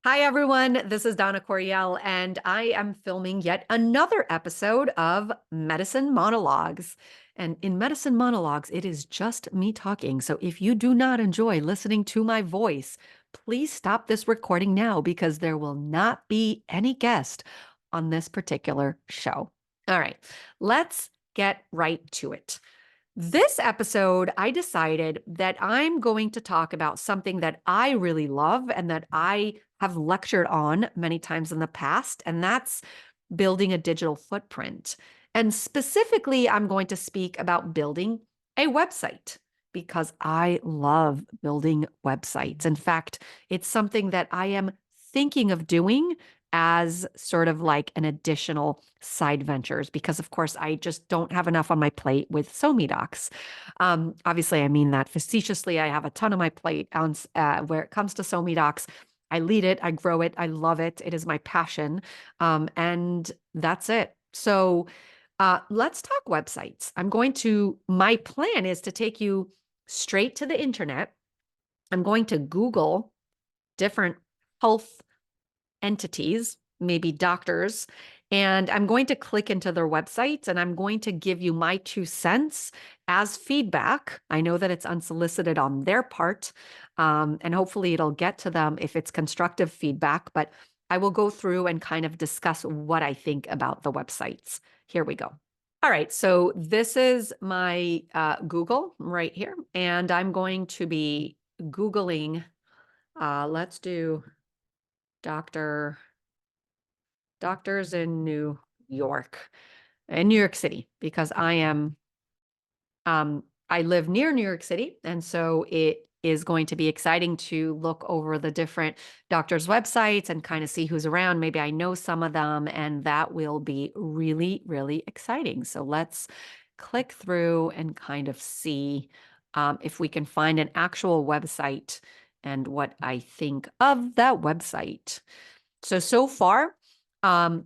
Hi, everyone. This is Donna Coriel, and I am filming yet another episode of Medicine Monologues. And in Medicine Monologues, it is just me talking. So if you do not enjoy listening to my voice, please stop this recording now because there will not be any guest on this particular show. All right, let's get right to it. This episode, I decided that I'm going to talk about something that I really love and that I have lectured on many times in the past, and that's building a digital footprint. And specifically, I'm going to speak about building a website because I love building websites. In fact, it's something that I am thinking of doing as sort of like an additional side ventures because of course I just don't have enough on my plate with SoMeDocs. Obviously I mean that facetiously. I have a ton on my plate where it comes to SoMeDocs. I lead it, I grow it, I love it. It is my passion. And that's it. So let's talk websites. My plan is to take you straight to the internet. I'm going to Google different health entities, maybe doctors, and I'm going to click into their websites and I'm going to give you my 2 cents as feedback. I know that it's unsolicited on their part, and hopefully it'll get to them if it's constructive feedback, but I will go through and kind of discuss what I think about the websites. Here we go. All right, so this is my Google right here, and I'm going to be Googling, let's do doctors in New York, in New York City, because I live near New York City. And so it is going to be exciting to look over the different doctors' websites and kind of see who's around. Maybe I know some of them, and that will be really, really exciting. So let's click through and kind of see if we can find an actual website and what I think of that website. So far,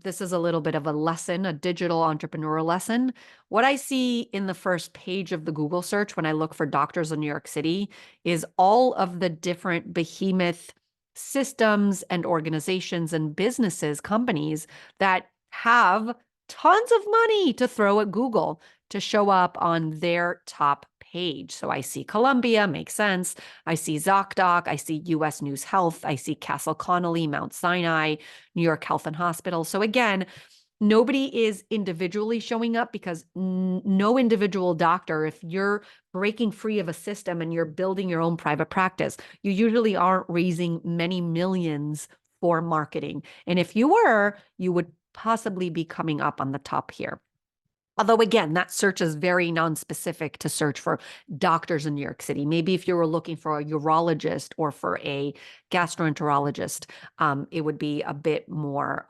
this is a little bit of a lesson, a digital entrepreneur lesson. What I see in the first page of the Google search when I look for doctors in New York City is all of the different behemoth systems and organizations and businesses, companies that have tons of money to throw at Google to show up on their top page. So I see Columbia, makes sense. I see ZocDoc, I see US News Health, I see Castle Connolly, Mount Sinai, New York Health and Hospital. So again, nobody is individually showing up because no individual doctor, if you're breaking free of a system and you're building your own private practice, you usually aren't raising many millions for marketing. And if you were, you would possibly be coming up on the top here. Although, again, that search is very non-specific to search for doctors in New York City. Maybe if you were looking for a urologist or for a gastroenterologist, it would be a bit more,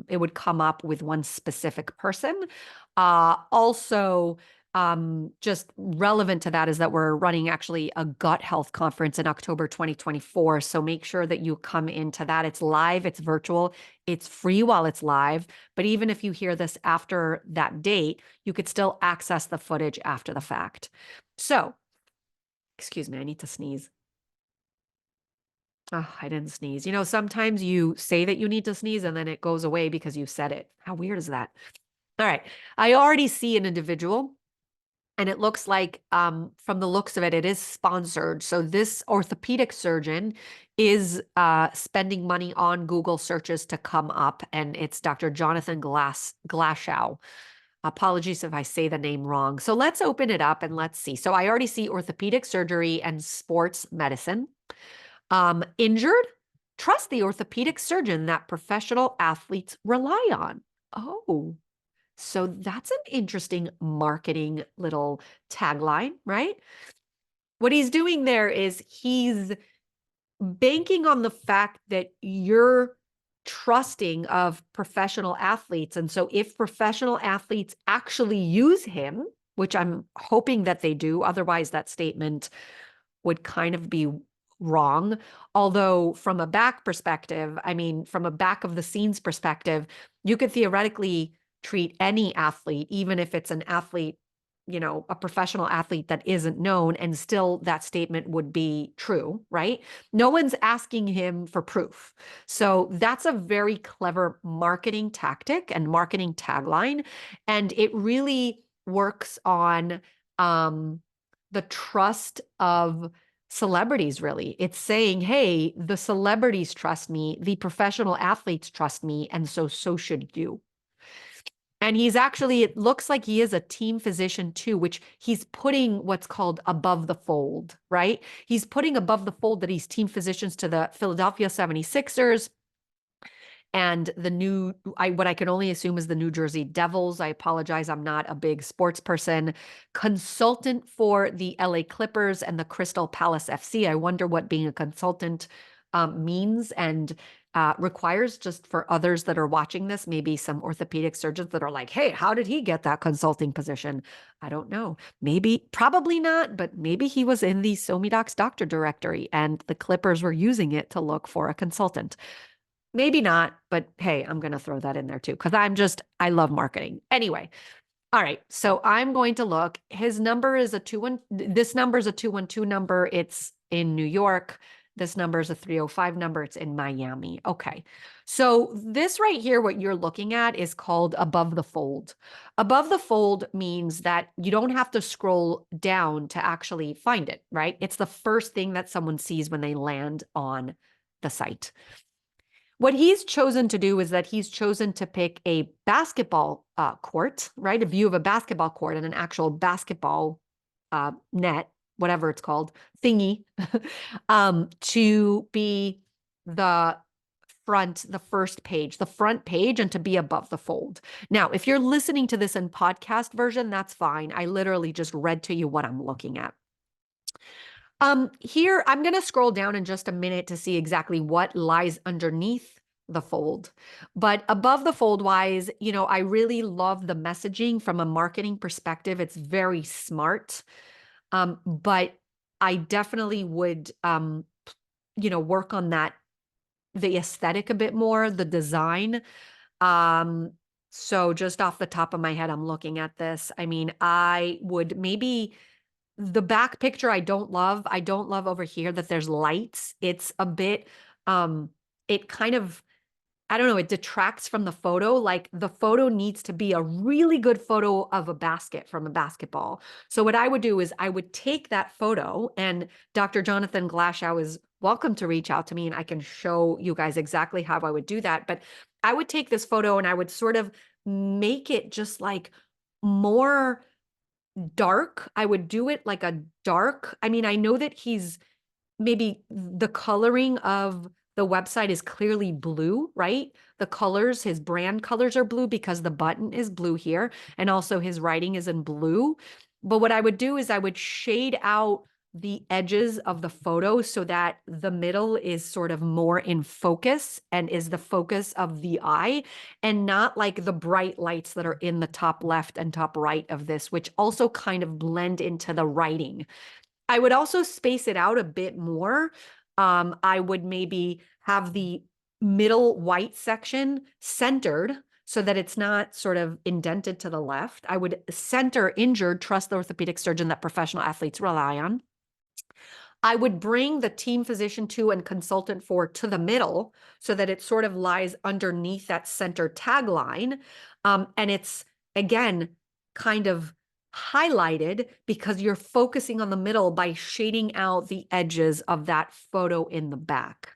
it would come up with one specific person. Also, just relevant to that is that we're running actually a gut health conference in October 2024. So make sure that you come into that. It's live, it's virtual, it's free while it's live. But even if you hear this after that date, you could still access the footage after the fact. So, excuse me, I need to sneeze. Oh, I didn't sneeze. You know, sometimes you say that you need to sneeze and then it goes away because you said it. How weird is that? All right. I already see an individual. And it looks like, from the looks of it, it is sponsored. So this orthopedic surgeon is spending money on Google searches to come up, and it's Dr. Jonathan Glashow. Apologies if I say the name wrong. So let's open it up and let's see. So I already see orthopedic surgery and sports medicine. Injured? Trust the orthopedic surgeon that professional athletes rely on. Oh, so that's an interesting marketing little tagline, right? What he's doing there is he's banking on the fact that you're trusting of professional athletes. And so if professional athletes actually use him, which I'm hoping that they do, otherwise that statement would kind of be wrong. Although from a back perspective, I mean, from a back of the scenes perspective, you could theoretically treat any athlete, even if it's an athlete a professional athlete that isn't known, and still that statement would be true, right? No one's asking him for proof. So that's a very clever marketing tactic and marketing tagline. And it really works on the trust of celebrities, really. It's saying, hey, the celebrities trust me, the professional athletes trust me, and so should you. And it looks like he is a team physician too, which he's putting what's called above the fold, right? He's putting above the fold that he's team physicians to the Philadelphia 76ers and what I can only assume is the New Jersey Devils. I apologize, I'm not a big sports person. Consultant for the LA Clippers and the Crystal Palace FC. I wonder what being a consultant means and requires, just for others that are watching this, maybe some orthopedic surgeons that are like, hey, how did he get that consulting position? I don't know. Maybe, probably not, but maybe he was in the SoMeDocs doctor directory and the Clippers were using it to look for a consultant. Maybe not, but hey, I'm going to throw that in there too, because I love marketing. Anyway, all right. So I'm going to look. His number is this number is a 212 number. It's in New York. This number is a 305 number. It's in Miami. Okay. So this right here, what you're looking at is called above the fold. Above the fold means that you don't have to scroll down to actually find it, right? It's the first thing that someone sees when they land on the site. What he's chosen to do is that he's chosen to pick a basketball court, right? A view of a basketball court and an actual basketball net, whatever it's called, thingy, to be the first page, the front page, and to be above the fold. Now, if you're listening to this in podcast version, that's fine. I literally just read to you what I'm looking at. Here, I'm going to scroll down in just a minute to see exactly what lies underneath the fold. But above the fold wise, I really love the messaging from a marketing perspective. It's very smart. But I definitely would, work on the aesthetic a bit more, the design. So just off the top of my head, I'm looking at this. I mean, I would maybe the back picture I don't love. I don't love over here that there's lights. It's a bit, it kind of, I don't know, it detracts from the photo. Like the photo needs to be a really good photo of a basket from a basketball. So what I would do is I would take that photo, and Dr. Jonathan Glashow is welcome to reach out to me and I can show you guys exactly how I would do that. But I would take this photo and I would sort of make it just like more dark. I would do it like a dark. I mean, I know that maybe the coloring of the website is clearly blue, right? The colors, his brand colors are blue because the button is blue here. And also his writing is in blue. But what I would do is I would shade out the edges of the photo so that the middle is sort of more in focus and is the focus of the eye, and not like the bright lights that are in the top left and top right of this, which also kind of blend into the writing. I would also space it out a bit more. I would maybe have the middle white section centered so that it's not sort of indented to the left. I would center injured, trust the orthopedic surgeon that professional athletes rely on. I would bring the team physician to and consultant for to the middle so that it sort of lies underneath that center tagline. And it's, again, kind of highlighted because you're focusing on the middle by shading out the edges of that photo in the back.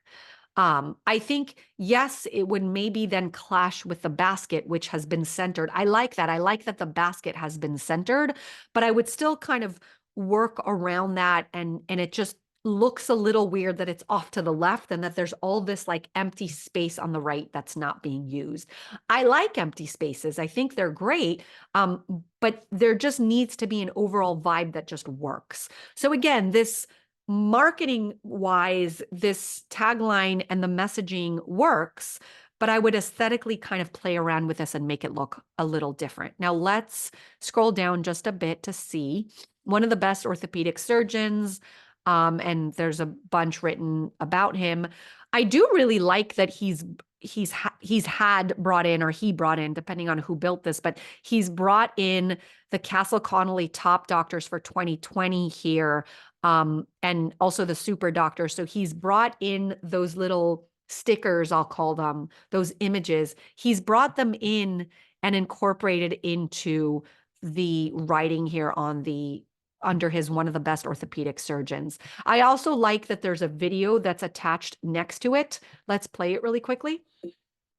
I think, yes, it would maybe then clash with the basket, which has been centered. I like that. I like that the basket has been centered, but I would still kind of work around that, and it just looks a little weird that it's off to the left and that there's all this like empty space on the right that's not being used. I like empty spaces. I think they're great. But there just needs to be an overall vibe that just works. So again, this marketing wise, this tagline and the messaging works, but I would aesthetically kind of play around with this and make it look a little different. Now let's scroll down just a bit to see one of the best orthopedic surgeons. And there's a bunch written about him. I do really like that he's had brought in, or he brought in, depending on who built this, but he's brought in the Castle Connolly top doctors for 2020 here, and also the super doctor. So he's brought in those little stickers, I'll call them, those images. He's brought them in and incorporated into the writing here on the under his one of the best orthopedic surgeons. I also like that there's a video that's attached next to it. Let's play it really quickly.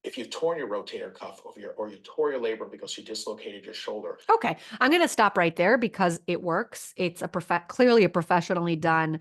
If you've torn your rotator cuff or you tore your labrum because you dislocated your shoulder. Okay, I'm going to stop right there because it works. It's clearly a professionally done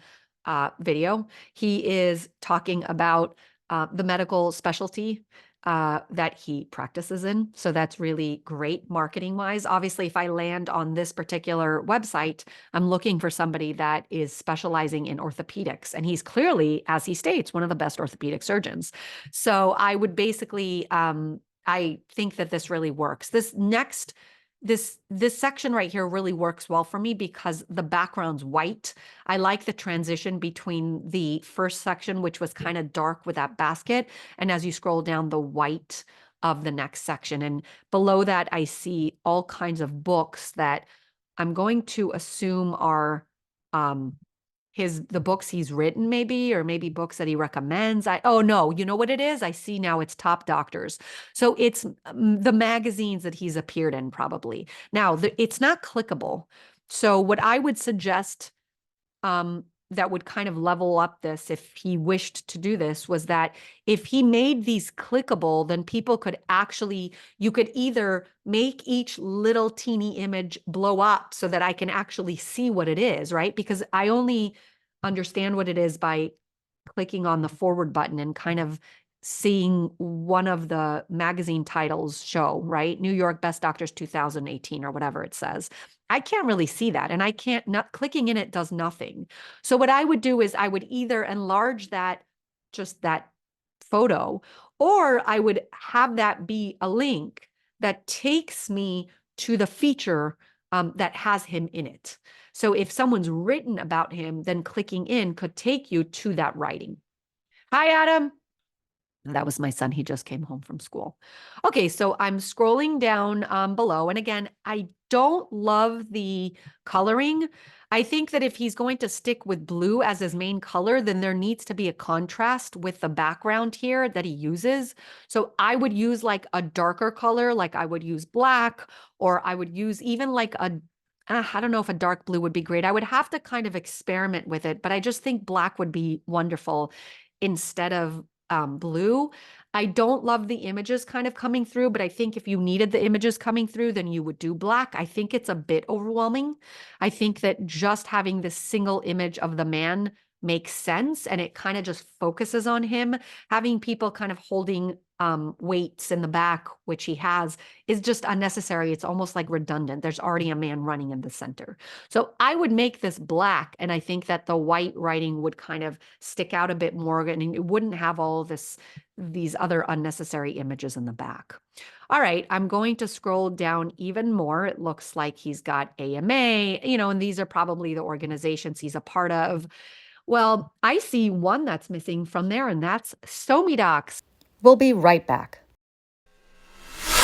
video. He is talking about the medical specialty that he practices in. So that's really great marketing wise. Obviously, if I land on this particular website, I'm looking for somebody that is specializing in orthopedics. And he's clearly, as he states, one of the best orthopedic surgeons. So I would basically, I think that this really works. This section right here really works well for me because the background's white. I like the transition between the first section, which was kind of dark with that basket, and as you scroll down, the white of the next section. And below that, I see all kinds of books that I'm going to assume are the books he's written, maybe, or maybe books that he recommends. Oh no, you know what it is? I see now, it's Top Doctors. So it's the magazines that he's appeared in, probably. Now, it's not clickable. So what I would suggest that would kind of level up this, if he wished to do this, was that if he made these clickable, then people could actually, you could either make each little teeny image blow up so that I can actually see what it is, right? Because I only understand what it is by clicking on the forward button and kind of seeing one of the magazine titles show, right? New York Best Doctors 2018 or whatever it says. I can't really see that, and not clicking in it does nothing. So what I would do is I would either enlarge just that photo, or I would have that be a link that takes me to the feature that has him in it. So if someone's written about him, then clicking in could take you to that writing. Hi, Adam. That was my son. He just came home from school. Okay, so I'm scrolling down below. And again, I don't love the coloring. I think that if he's going to stick with blue as his main color, then there needs to be a contrast with the background here that he uses. So I would use like a darker color, like I would use black, or I would use even like I don't know if a dark blue would be great. I would have to kind of experiment with it, but I just think black would be wonderful instead of blue. I don't love the images kind of coming through, but I think if you needed the images coming through, then you would do black. I think it's a bit overwhelming. I think that just having this single image of the man makes sense, and it kind of just focuses on him. Having people kind of holding weights in the back, which he has, is just unnecessary. It's almost like redundant. There's already a man running in the center. So I would make this black, and I think that the white writing would kind of stick out a bit more, and it wouldn't have all these other unnecessary images in the back. All right, I'm going to scroll down even more. It looks like he's got AMA, and these are probably the organizations he's a part of. Well, I see one that's missing from there, and that's StomiDocs. We'll be right back.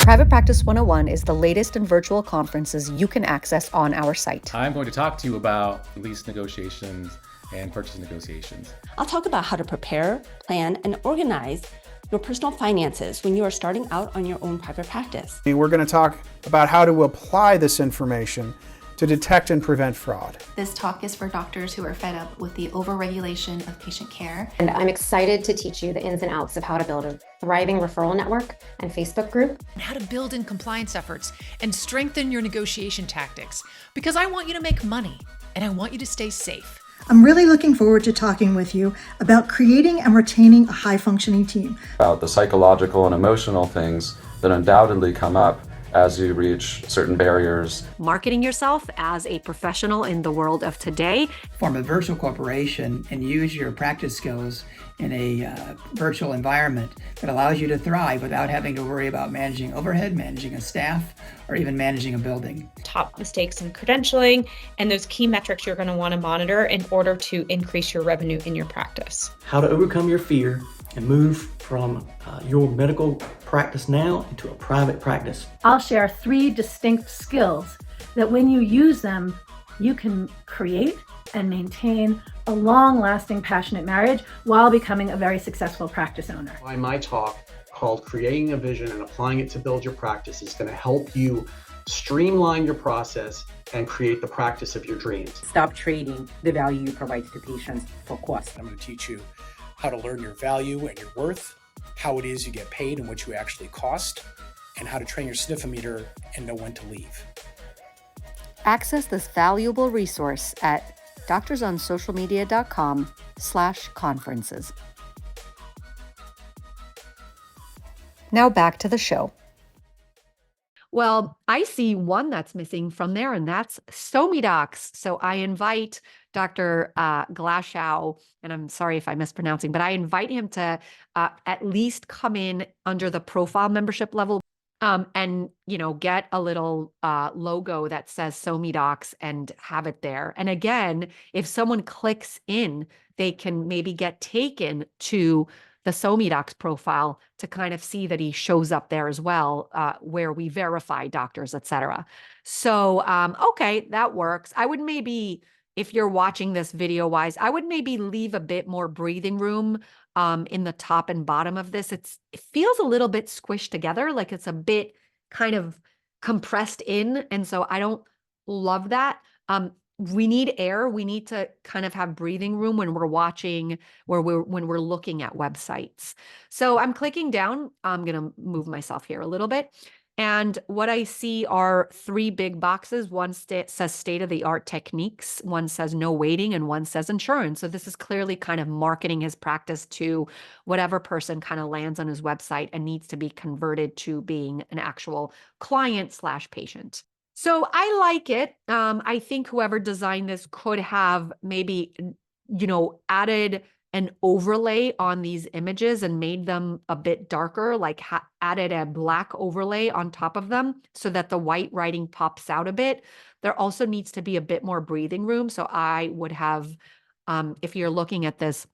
Private Practice 101 is the latest in virtual conferences you can access on our site. I'm going to talk to you about lease negotiations and purchase negotiations. I'll talk about how to prepare, plan, and organize your personal finances when you are starting out on your own private practice. We're going to talk about how to apply this information to detect and prevent fraud. This talk is for doctors who are fed up with the overregulation of patient care. And I'm excited to teach you the ins and outs of how to build a thriving referral network and Facebook group. And how to build in compliance efforts and strengthen your negotiation tactics. Because I want you to make money and I want you to stay safe. I'm really looking forward to talking with you about creating and retaining a high-functioning team. About the psychological and emotional things that undoubtedly come up as you reach certain barriers. Marketing yourself as a professional in the world of today. Form a virtual corporation and use your practice skills in a virtual environment that allows you to thrive without having to worry about managing overhead, managing a staff, or even managing a building. Top mistakes in credentialing and those key metrics you're going to want to monitor in order to increase your revenue in your practice. How to overcome your fear and move from your medical practice now into a private practice. I'll share 3 distinct skills that when you use them, you can create and maintain a long-lasting, passionate marriage while becoming a very successful practice owner. My talk called Creating a Vision and Applying It to Build Your Practice is going to help you streamline your process and create the practice of your dreams. Stop trading the value you provide to patients for cost. I'm going to teach you how to learn your value and your worth, how it is you get paid and what you actually cost, and how to train your sniffometer and know when to leave. Access this valuable resource at doctorsonsocialmedia.com/conferences. Now back to the show. Well, I see one that's missing from there, and that's SoMeDocs. So I invite Dr. Glashow, and I'm sorry if I'm mispronouncing, but I invite him to at least come in under the profile membership level and, get a little logo that says SoMeDocs and have it there. And again, if someone clicks in, they can maybe get taken to the SoMeDocs profile to kind of see that he shows up there as well, where we verify doctors, et cetera. So, okay, that works. I would maybe, if you're watching this video wise, I would maybe leave a bit more breathing room in the top and bottom of this. It feels a little bit squished together, like it's a bit kind of compressed in. And so I don't love that. We need air. We need to kind of have breathing room when we're watching, when we're looking at websites. So I'm clicking down. I'm going to move myself here a little bit. And what I see are 3 big boxes. One says state-of-the-art techniques, one says no waiting, and one says insurance. So this is clearly kind of marketing his practice to whatever person kind of lands on his website and needs to be converted to being an actual client/patient. So I like it. I think whoever designed this could have maybe, added an overlay on these images and made them a bit darker, like added a black overlay on top of them so that the white writing pops out a bit. There also needs to be a bit more breathing room. So I would have, if you're looking at this,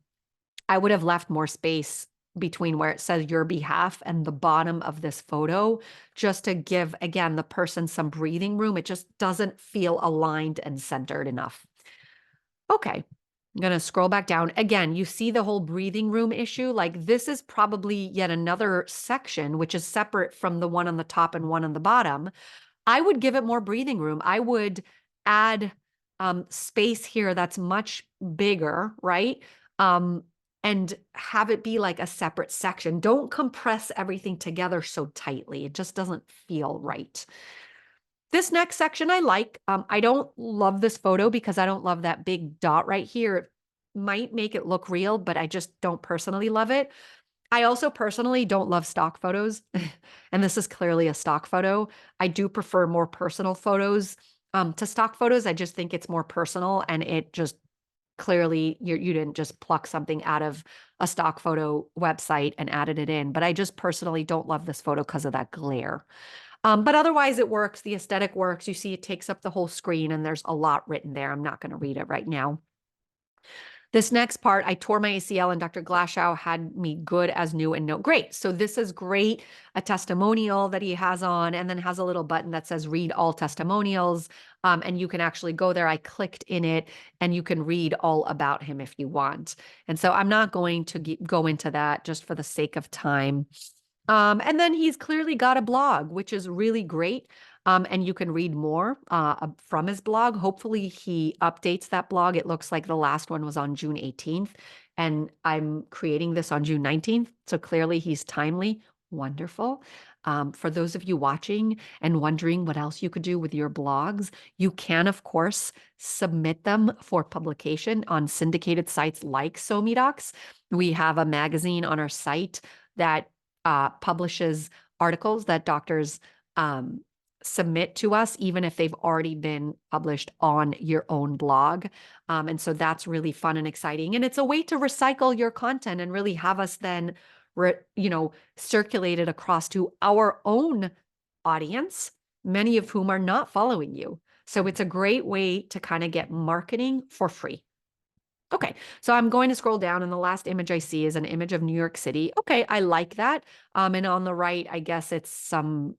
I would have left more space between where it says your behalf and the bottom of this photo, just to give, again, the person some breathing room. It just doesn't feel aligned and centered enough. Okay. I'm going to scroll back down. Again, you see the whole breathing room issue. Like this is probably yet another section, which is separate from the one on the top and one on the bottom. I would give it more breathing room. I would add space here that's much bigger, right? And have it be like a separate section. Don't compress everything together so tightly. It just doesn't feel right. This next section I like. I don't love this photo because I don't love that big dot right here. It might make it look real, but I just don't personally love it. I also personally don't love stock photos. And this is clearly a stock photo. I do prefer more personal photos to stock photos. I just think it's more personal, and it just clearly you didn't just pluck something out of a stock photo website and added it in. But I just personally don't love this photo because of that glare. But otherwise it works. The aesthetic works. You see it takes up the whole screen and there's a lot written there. I'm not going to read it right now. This next part, I tore my ACL and Dr. Glashow had me good as new and no. Great. So this is great. A testimonial that he has on, and then has a little button that says read all testimonials. And you can actually go there. I clicked in it and you can read all about him if you want. And so I'm not going to go into that just for the sake of time. And then he's clearly got a blog, which is really great. And you can read more from his blog. Hopefully he updates that blog. It looks like the last one was on June 18th, and I'm creating this on June 19th. So clearly he's timely. Wonderful. For those of you watching and wondering what else you could do with your blogs, you can, of course, submit them for publication on syndicated sites like SoMeDocs. We have a magazine on our site that publishes articles that doctors submit to us, even if they've already been published on your own blog. And so that's really fun and exciting. And it's a way to recycle your content and really have us then, circulate it across to our own audience, many of whom are not following you. So it's a great way to kind of get marketing for free. Okay, so I'm going to scroll down, and the last image I see is an image of New York City. Okay, I like that. And on the right, I guess it's some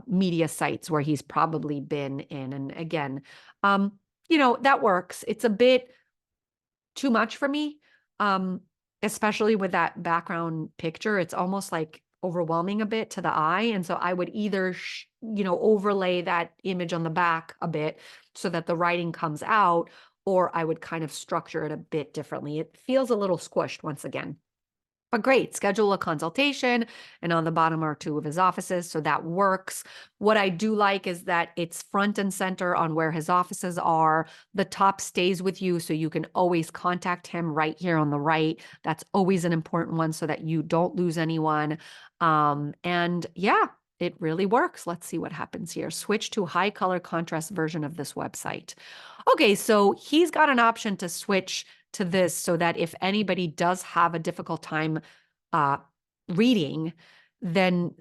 media sites where he's probably been in. And again, that works. It's a bit too much for me, especially with that background picture. It's almost like overwhelming a bit to the eye. And so I would either, overlay that image on the back a bit so that the writing comes out, or I would kind of structure it a bit differently. It feels a little squished once again. But great, schedule a consultation, and on the bottom are 2 of his offices, so that works. What I do like is that it's front and center on where his offices are. The top stays with you, so you can always contact him right here on the right. That's always an important one so that you don't lose anyone. And yeah, it really works. Let's see what happens here. Switch to high color contrast version of this website. Okay, so he's got an option to switch to this so that if anybody does have a difficult time reading, then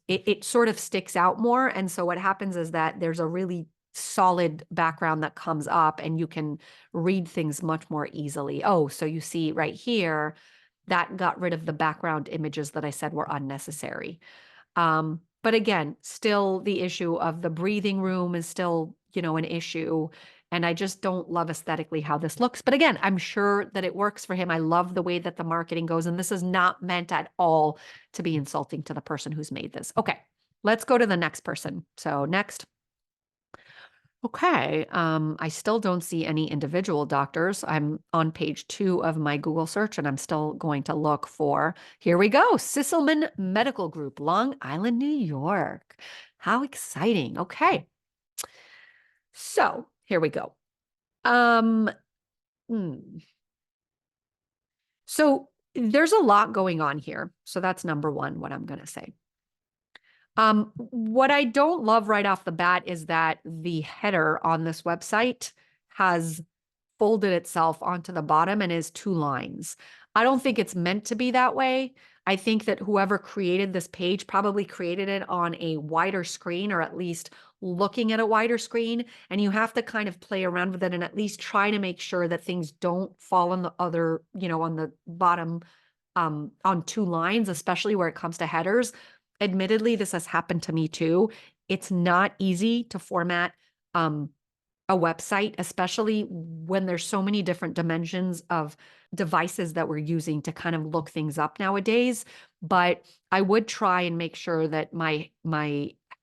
it sort of sticks out more. And so what happens is that there's a really solid background that comes up and you can read things much more easily. Oh, so you see right here, that got rid of the background images that I said were unnecessary. But again, still the issue of the breathing room is still, an issue. And I just don't love aesthetically how this looks. But again, I'm sure that it works for him. I love the way that the marketing goes. And this is not meant at all to be insulting to the person who's made this. Okay, let's go to the next person. So next. Okay, I still don't see any individual doctors. I'm on page 2 of my Google search, and I'm still going to look for, here we go, Sisselman Medical Group, Long Island, New York. How exciting. Okay. So here we go. So there's a lot going on here. So that's number 1, what I'm going to say. What I don't love right off the bat is that the header on this website has folded itself onto the bottom and is 2 lines. I don't think it's meant to be that way. I think that whoever created this page probably created it on a wider screen, or at least looking at a wider screen. And you have to kind of play around with it and at least try to make sure that things don't fall on the other, on the bottom, on 2 lines, especially where it comes to headers. Admittedly, this has happened to me too. It's not easy to format a website, especially when there's so many different dimensions of devices that we're using to kind of look things up nowadays. But I would try and make sure that my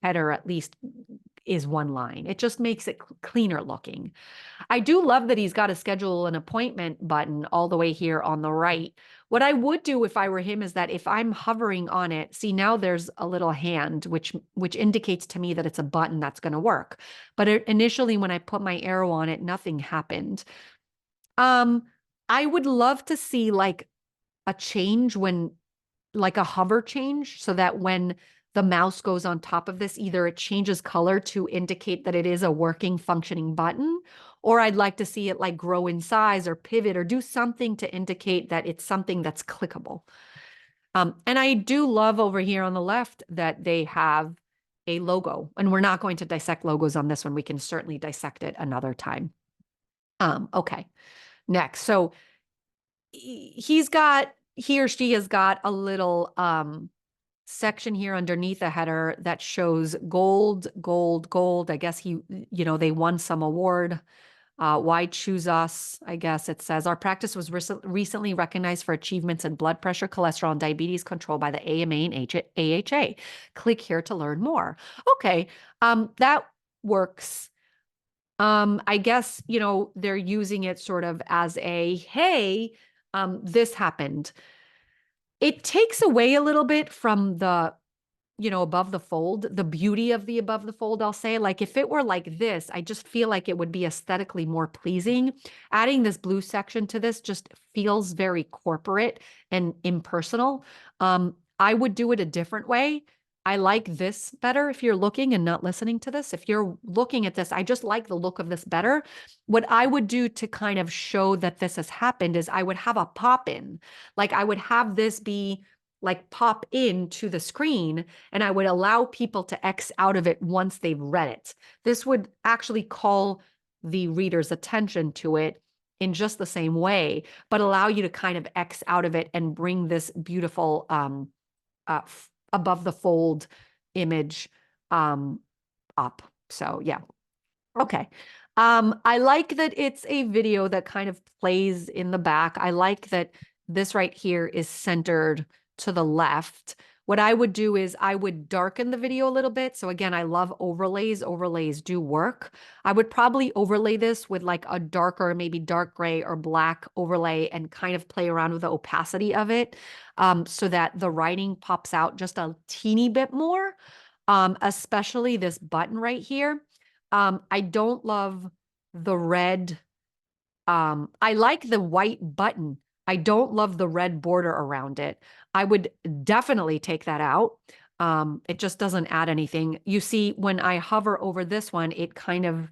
header at least is 1 line. It just makes it cleaner looking. I do love that he's got a schedule an appointment button all the way here on the right. What I would do if I were him is that if I'm hovering on it, see now there's a little hand, which indicates to me that it's a button that's going to work. But initially when I put my arrow on it, nothing happened. I would love to see like a change like a hover change, so that when the mouse goes on top of this, either it changes color to indicate that it is a working, functioning button, or I'd like to see it like grow in size or pivot or do something to indicate that it's something that's clickable. And I do love over here on the left that they have a logo, and we're not going to dissect logos on this one. We can certainly dissect it another time. Okay, next. So he or she has got a little section here underneath the header that shows gold, gold, gold. I guess they won some award. Why choose us? I guess it says our practice was recently recognized for achievements in blood pressure, cholesterol, and diabetes control by the AMA and AHA. Click here to learn more. Okay, that works. I guess, they're using it sort of as a, hey, this happened. It takes away a little bit from the, above the fold, the beauty of the above the fold, I'll say. Like if it were like this, I just feel like it would be aesthetically more pleasing. Adding this blue section to this just feels very corporate and impersonal. I would do it a different way. I like this better if you're looking and not listening to this. If you're looking at this, I just like the look of this better. What I would do to kind of show that this has happened is I would have a pop in. Like I would have this be like pop into the screen, and I would allow people to X out of it once they've read it. This would actually call the reader's attention to it in just the same way, but allow you to kind of X out of it and bring this beautiful above the fold image up. So yeah. Okay. I like that it's a video that kind of plays in the back. I like that this right here is centered to the left. What I would do is I would darken the video a little bit. So again, I love overlays. Overlays do work. I would probably overlay this with like a darker, maybe dark gray or black overlay and kind of play around with the opacity of it so that the writing pops out just a teeny bit more, especially this button right here. I don't love the red. I like the white button. I don't love the red border around it. I would definitely take that out. It just doesn't add anything. You see, when I hover over this one, it kind of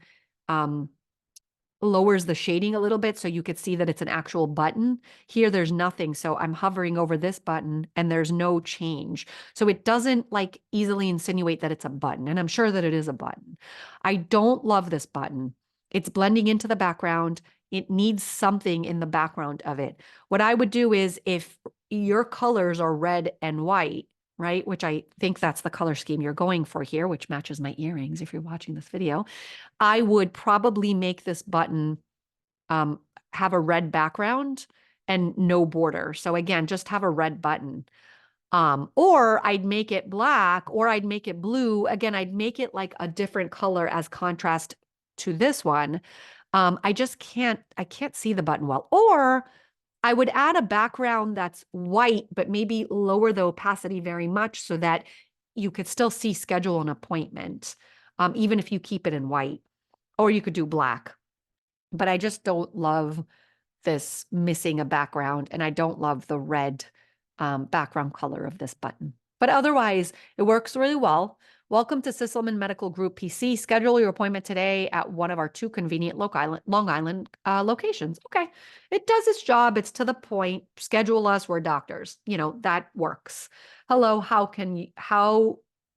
lowers the shading a little bit so you could see that it's an actual button. Here, there's nothing. So I'm hovering over this button and there's no change. So it doesn't like easily insinuate that it's a button. And I'm sure that it is a button. I don't love this button. It's blending into the background. It needs something in the background of it. What I would do is if your colors are red and white, right, which I think that's the color scheme you're going for here, which matches my earrings if you're watching this video, I would probably make this button have a red background and no border. So again, just have a red button. Or I'd make it black or I'd make it blue. Again, I'd make it like a different color as contrast to this one. I can't see the button well. Or I would add a background that's white, but maybe lower the opacity very much so that you could still see schedule an appointment, even if you keep it in white. Or you could do black. But I just don't love this missing a background, and I don't love the red background color of this button. But otherwise, it works really well. Welcome to Sisselman Medical Group PC. Schedule your appointment today at one of our 2 convenient Long Island locations. Okay, it does its job. It's to the point. Schedule us. We're doctors. You know, that works. Hello, how can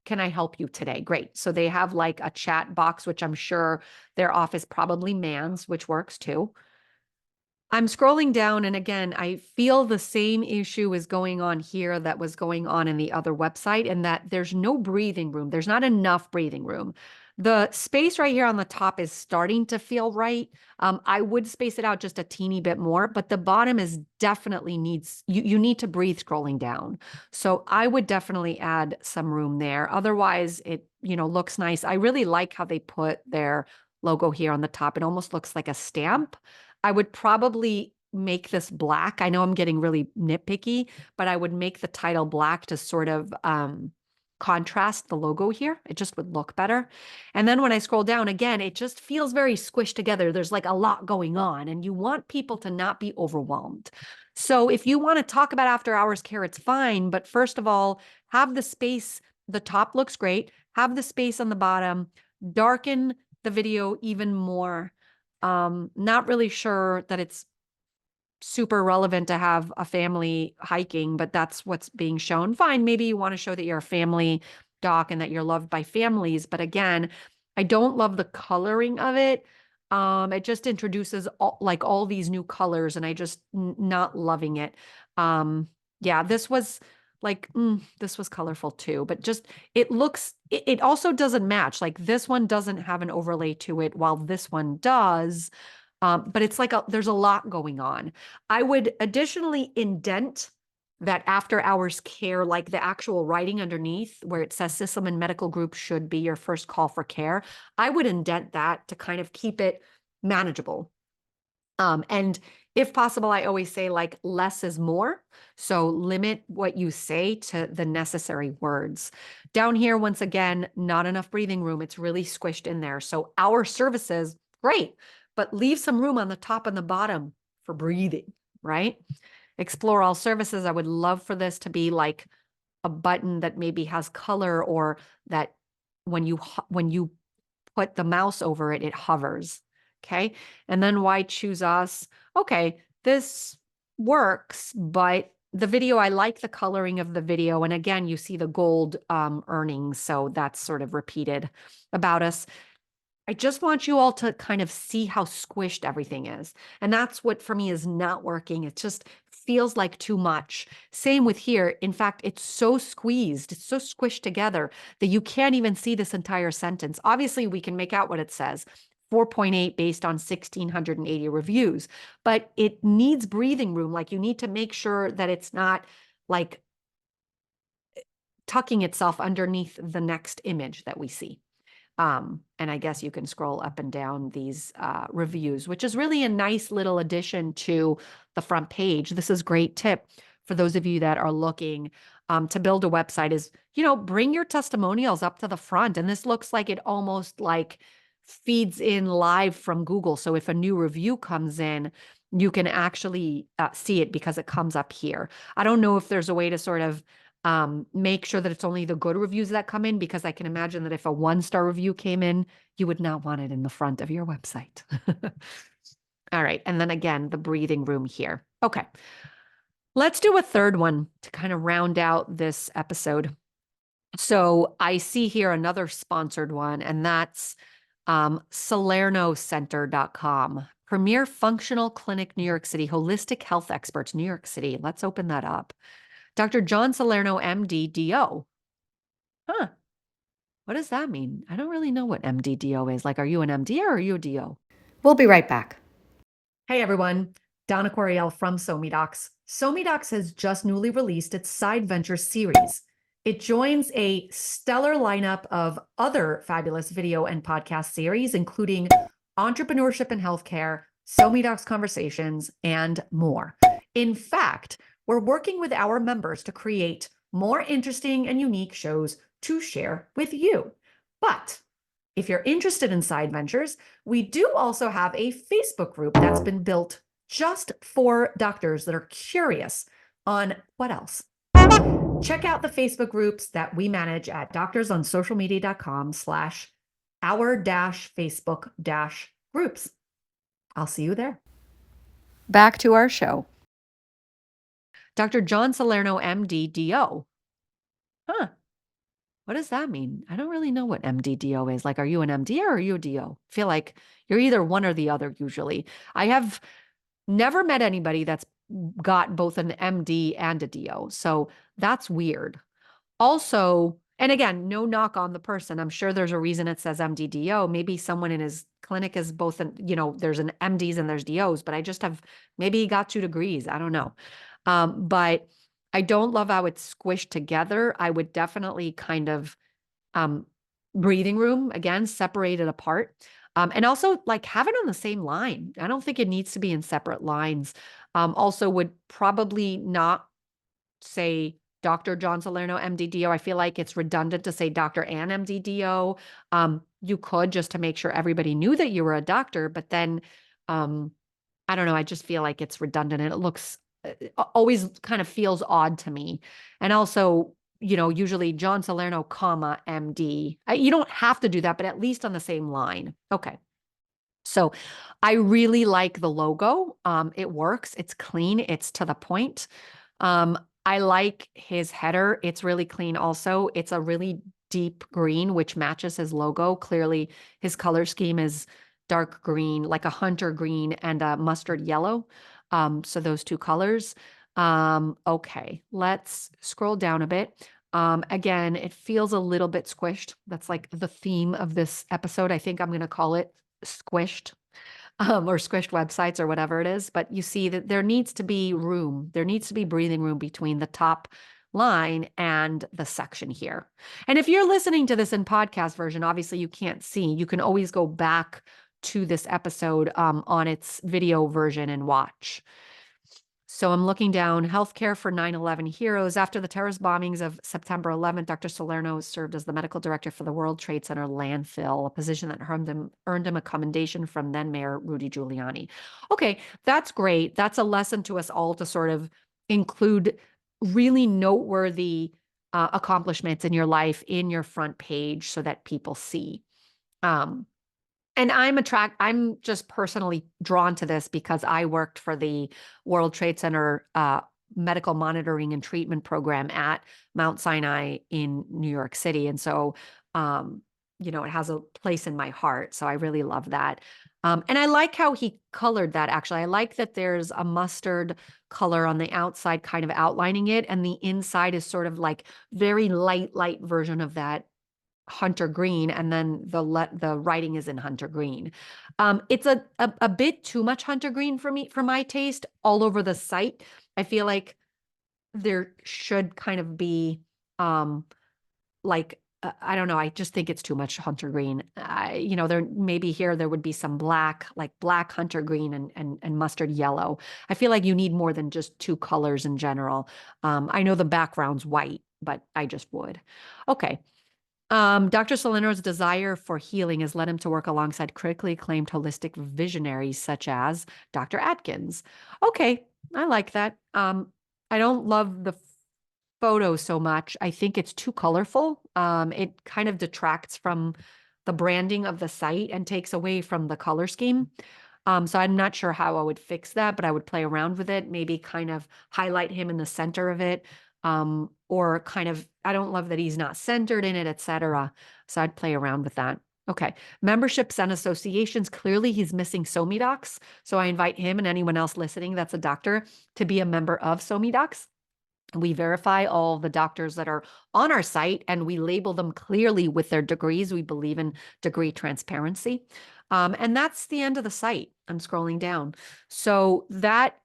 I help you today? Great. So they have like a chat box, which I'm sure their office probably mans, which works too. I'm scrolling down, and again, I feel the same issue is going on here that was going on in the other website, and that there's no breathing room. There's not enough breathing room. The space right here on the top is starting to feel right. I would space it out just a teeny bit more, but the bottom is definitely needs, you need to breathe scrolling down. So I would definitely add some room there. Otherwise, it, looks nice. I really like how they put their logo here on the top. It almost looks like a stamp. I would probably make this black. I know I'm getting really nitpicky, but I would make the title black to sort of contrast the logo here. It just would look better. And then when I scroll down again, it just feels very squished together. There's like a lot going on, and you want people to not be overwhelmed. So if you want to talk about after hours care, it's fine. But first of all, have the space. The top looks great. Have the space on the bottom. Darken the video even more. Not really sure that it's super relevant to have a family hiking, but that's what's being shown. Fine. Maybe you want to show that you're a family doc and that you're loved by families. But again, I don't love the coloring of it. It just introduces all these new colors, and I just not loving it. Yeah, this was this was colorful too, but just, it also doesn't match. Like this one doesn't have an overlay to it while this one does. But it's like there's a lot going on. I would additionally indent that after hours care, like the actual writing underneath where it says Sisselman Medical Group should be your first call for care. I would indent that to kind of keep it manageable. And if possible, I always say like less is more. So limit what you say to the necessary words. Down here, once again, not enough breathing room. It's really squished in there. So our services, great, but leave some room on the top and the bottom for breathing, right? Explore all services. I would love for this to be like a button that maybe has color, or that when you put the mouse over it, it hovers. Okay. And then why choose us? Okay, this works, but the video, I like the coloring of the video. And again, you see the gold earnings. So that's sort of repeated about us. I just want you all to kind of see how squished everything is. And that's what for me is not working. It just feels like too much. Same with here. In fact, it's so squeezed, it's so squished together that you can't even see this entire sentence. Obviously, we can make out what it says. 4.8 based on 1,680 reviews, but it needs breathing room. Like, you need to make sure that it's not like tucking itself underneath the next image that we see. And I guess you can scroll up and down these reviews, which is really a nice little addition to the front page. This is a great tip for those of you that are looking to build a website is, bring your testimonials up to the front. And this looks like it almost like feeds in live from Google. So if a new review comes in, you can actually see it because it comes up here. I don't know if there's a way to sort of make sure that it's only the good reviews that come in, because I can imagine that if a 1-star review came in, you would not want it in the front of your website. All right. And then again, the breathing room here. Okay. Let's do a third one to kind of round out this episode. So I see here another sponsored one, and that's SalernoCenter.com. Premier Functional Clinic, New York City, holistic health experts, New York City. Let's open that up. Dr. John Salerno, MD, DO. Huh. What does that mean? I don't really know what MD, DO is. Like, are you an MD or are you a DO? We'll be right back. Hey, everyone. Donna Coriel from SoMeDocs. SoMeDocs has just newly released its Side Ventures series. It joins a stellar lineup of other fabulous video and podcast series, including Entrepreneurship in Healthcare, SoMeDocs Conversations, and more. In fact, we're working with our members to create more interesting and unique shows to share with you. But if you're interested in Side Ventures, we do also have a Facebook group that's been built just for doctors that are curious on what else. Check out the Facebook groups that we manage at doctorsonsocialmedia.com/our-facebook-groups. I'll see you there. Back to our show. Dr. John Salerno, MD, DO. Huh. What does that mean? I don't really know what MD, DO is. Like, are you an MD or are you a DO? I feel like you're either one or the other usually. I have never met anybody that's got both an MD and a DO. So that's weird. Also, and again, no knock on the person. I'm sure there's a reason it says MD, DO. Maybe someone in his clinic is both, there's an MDs and there's DOs, but I just have, maybe he got 2 degrees. I don't know. But I don't love how it's squished together. I would definitely kind of breathing room, again, separate it apart. And also like have it on the same line. I don't think it needs to be in separate lines. Also would probably not say Dr. John Salerno, MD, DO. I feel like it's redundant to say Dr. and MD, DO. You could, just to make sure everybody knew that you were a doctor, but then I don't know. I just feel like it's redundant and it looks always kind of feels odd to me. And also, usually John Salerno, comma, MD. You don't have to do that, but at least on the same line. Okay. So I really like the logo. It works. It's clean. It's to the point. I like his header. It's really clean also. It's a really deep green, which matches his logo. Clearly, his color scheme is dark green, like a hunter green and a mustard yellow. So those 2 colors. Okay, let's scroll down a bit. Again, it feels a little bit squished. That's like the theme of this episode. I think I'm going to call it squished, or squished websites or whatever it is. But you see that there needs to be room. There needs to be breathing room between the top line and the section here. And if you're listening to this in podcast version, obviously you can't see. You can always go back to this episode on its video version and watch. So I'm looking down, healthcare for 9/11 heroes. After the terrorist bombings of September 11th, Dr. Salerno served as the medical director for the World Trade Center landfill, a position that earned him a commendation from then Mayor Rudy Giuliani. Okay, that's great. That's a lesson to us all to sort of include really noteworthy accomplishments in your life in your front page so that people see. And I'm just personally drawn to this because I worked for the World Trade Center medical monitoring and treatment program at Mount Sinai in New York City. And so, it has a place in my heart. So I really love that. And I like how he colored that, actually. I like that there's a mustard color on the outside kind of outlining it. And the inside is sort of like very light version of that hunter green, and then the writing is in hunter green. It's a bit too much hunter green for my taste all over the site. I feel like there should kind of be I don't know. I just think it's too much hunter green. There would be some black hunter green and mustard yellow. I feel like you need more than just two colors in general. I know the background's white, but I just would. Okay. Dr. Salerno's desire for healing has led him to work alongside critically acclaimed holistic visionaries such as Dr. Atkins. Okay, I like that. I don't love the photo so much. I think it's too colorful. It kind of detracts from the branding of the site and takes away from the color scheme. So I'm not sure how I would fix that, but I would play around with it, maybe kind of highlight him in the center of it. Or kind of, I don't love that he's not centered in it, etc. So I'd play around with that. Okay. Memberships and associations. Clearly he's missing SoMeDocs. So I invite him and anyone else listening that's a doctor to be a member of SoMeDocs. We verify all the doctors that are on our site and we label them clearly with their degrees. We believe in degree transparency. And that's the end of the site. I'm scrolling down. So that,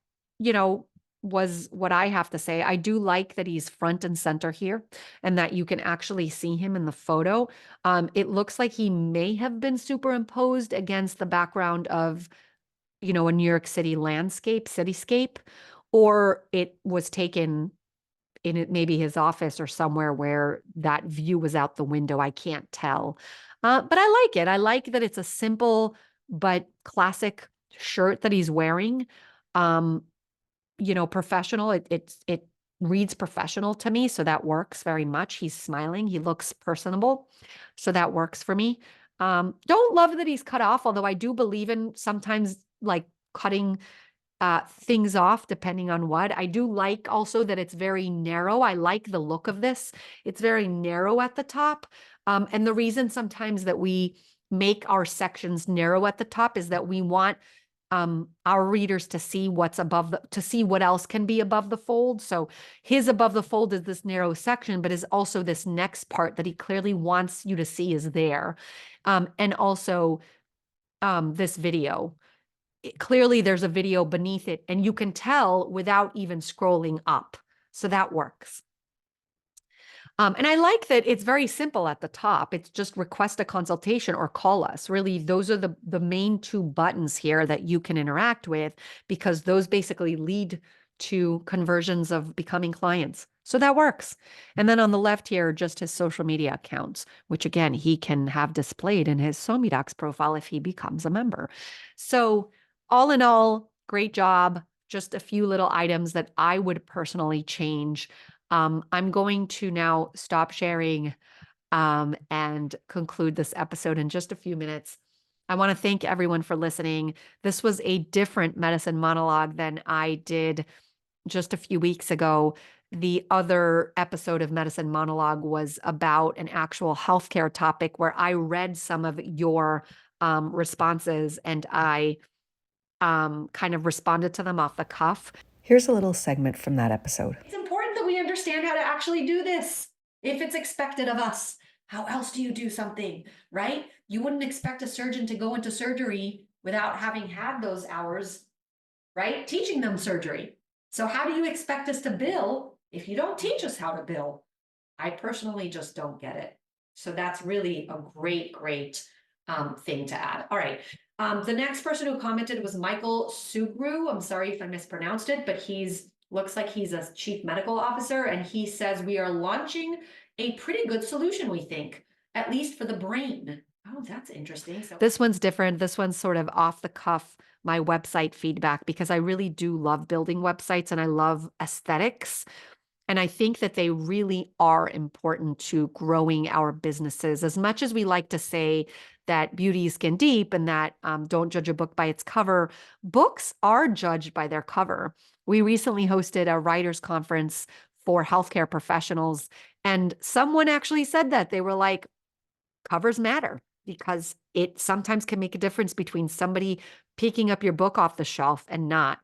was what I have to say. I do like that he's front and center here and that you can actually see him in the photo. It looks like he may have been superimposed against the background of, a New York City cityscape, or it was taken in maybe his office or somewhere where that view was out the window. I can't tell. But I like it. I like that it's a simple but classic shirt that he's wearing. Professional. It reads professional to me, so that works very much. He's smiling. He looks personable, so that works for me. Don't love that he's cut off, although I do believe in sometimes like cutting things off depending on what. I do like also that it's very narrow. I like the look of this. It's very narrow at the top. And the reason sometimes that we make our sections narrow at the top is that we want our readers to see what's above to see what else can be above the fold. So his above the fold is this narrow section, but is also this next part that he clearly wants you to see is there. And also this video. Clearly there's a video beneath it and you can tell without even scrolling up. So that works. And I like that it's very simple at the top. It's just request a consultation or call us. Really, those are the main two buttons here that you can interact with, because those basically lead to conversions of becoming clients. So that works. And then on the left here, just his social media accounts, which again, he can have displayed in his SoMeDocs profile if he becomes a member. So all in all, great job. Just a few little items that I would personally change. I'm going to now stop sharing and conclude this episode in just a few minutes. I want to thank everyone for listening. This was a different medicine monologue than I did just a few weeks ago. The other episode of Medicine Monologue was about an actual healthcare topic where I read some of your responses and I kind of responded to them off the cuff. Here's a little segment from that episode. It's important that we understand how to actually do this. If it's expected of us, how else do you do something, right? You wouldn't expect a surgeon to go into surgery without having had those hours, right? Teaching them surgery. So how do you expect us to bill if you don't teach us how to bill? I personally just don't get it. So that's really a great thing to add. All right. The next person who commented was Michael Sugru. I'm sorry if I mispronounced it, but looks like he's a chief medical officer. And he says, we are launching a pretty good solution, we think, at least for the brain. Oh, that's interesting. So this one's different. This one's sort of off the cuff, my website feedback, because I really do love building websites and I love aesthetics. And I think that they really are important to growing our businesses. As much as we like to say that beauty is skin deep and that don't judge a book by its cover, books are judged by their cover. We recently hosted a writers' conference for healthcare professionals, and someone actually said that. They were like, covers matter, because it sometimes can make a difference between somebody picking up your book off the shelf and not,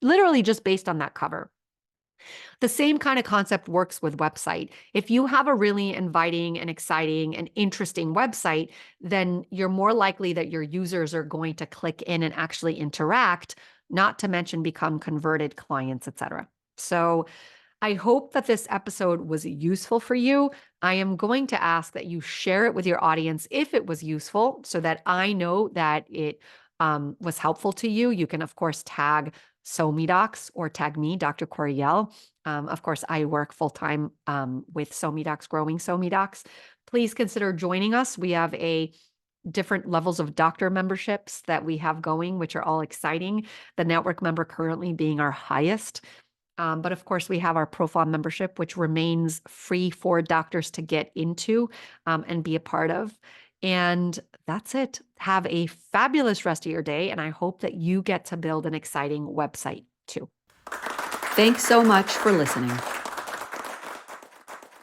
literally just based on that cover. The same kind of concept works with website. If you have a really inviting and exciting and interesting website, then you're more likely that your users are going to click in and actually interact, not to mention become converted clients, etc. So I hope that this episode was useful for you. I am going to ask that you share it with your audience if it was useful, so that I know that it was helpful to you. You can, of course, tag SoMeDocs or tag me, Dr. Coriel. Of course, I work full-time with SoMeDocs, growing SoMeDocs. Please consider joining us. We have different levels of doctor memberships that we have going, which are all exciting. The network member currently being our highest. But of course, we have our profile membership, which remains free for doctors to get into and be a part of. And that's it. Have a fabulous rest of your day. And I hope that you get to build an exciting website too. Thanks so much for listening.